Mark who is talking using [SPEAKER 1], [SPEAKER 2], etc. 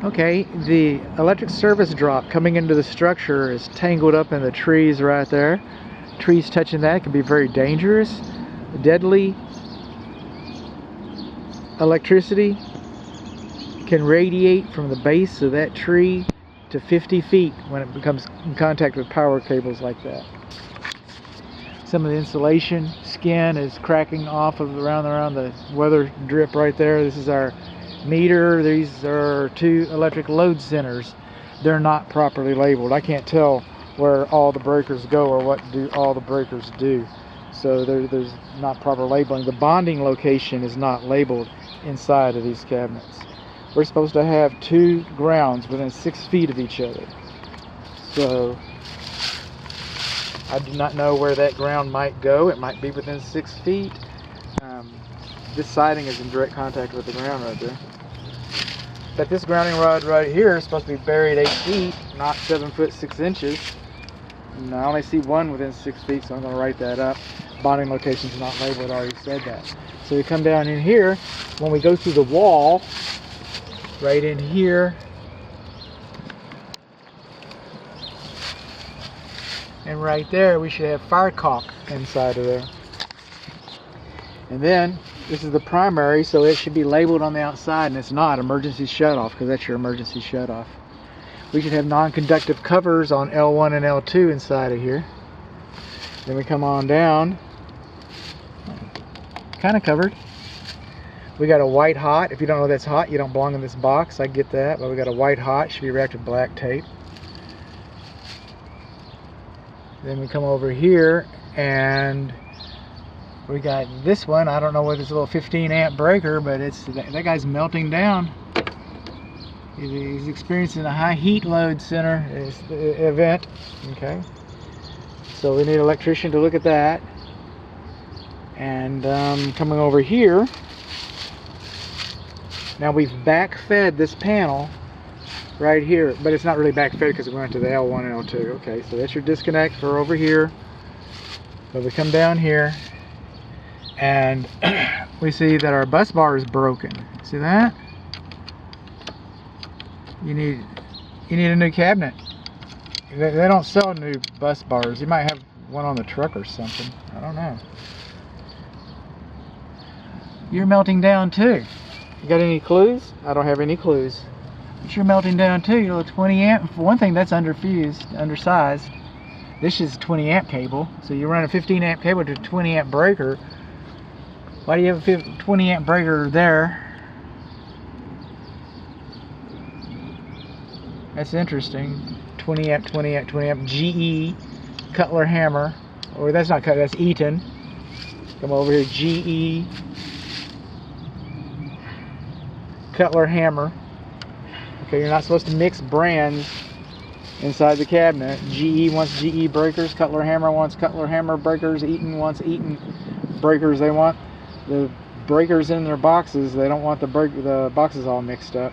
[SPEAKER 1] Okay, the electric service drop coming into the structure is tangled up in the trees right there. Trees touching that can be very dangerous. Deadly electricity can radiate from the base of that tree to 50 feet when it becomes in contact with power cables like that. Some of the insulation skin is cracking off of around the weather drip right there. This is our meter. These are two electric load centers. They're not properly labeled. I can't tell where all the breakers go or what do all the breakers do. So there's not proper labeling. The bonding location is not labeled inside of these cabinets. We're supposed to have two grounds within 6 feet of each other. So I do not know where that ground might go. It might be within 6 feet. This siding is in direct contact with the ground right there. But this grounding rod right here is supposed to be buried 8 feet, not 7 foot 6 inches. And I only see one within 6 feet, so I'm going to write that up. Bonding location is not labeled. I already said that. So we come down in here. When we go through the wall, right in here, and right there, we should have fire caulk inside of there. And then this is the primary, so it should be labeled on the outside, and it's not emergency shutoff, because that's your emergency shutoff. We should have non-conductive covers on L1 and L2 inside of here. Then we come on down, kind of covered. We got a white hot. If you don't know that's hot, you don't belong in this box. I get that, but we got a white hot. Should be wrapped with black tape. Then we come over here and we got this one. I don't know what this little 15 amp breaker, but it's that guy's melting down. He's experiencing a high heat load center event. Okay, so we need an electrician to look at that. And coming over here, now we've backfed this panel right here, but it's not really backfed because we went to the L1 and L2. Okay, so that's your disconnect for over here. But we come down here and we see that our bus bar is broken. See that? You need a new cabinet. They don't sell new bus bars. You might have one on the truck or something. I don't know. You're melting down too. You got any clues? I don't have any clues. But you're melting down too. You know, 20 amp. For one thing, that's underfused, undersized. This is a 20 amp cable. So you run a 15 amp cable to a 20 amp breaker. Why do you have a 20 amp breaker there? That's interesting. 20 amp, 20 amp, 20 amp. GE Cutler hammer. Or that's not Cutler, that's Eaton. Come over here, GE Cutler hammer. Okay, you're not supposed to mix brands inside the cabinet. GE wants GE breakers, Cutler hammer wants Cutler hammer breakers, Eaton wants Eaton breakers. They want the breakers in their boxes. They don't want the boxes all mixed up.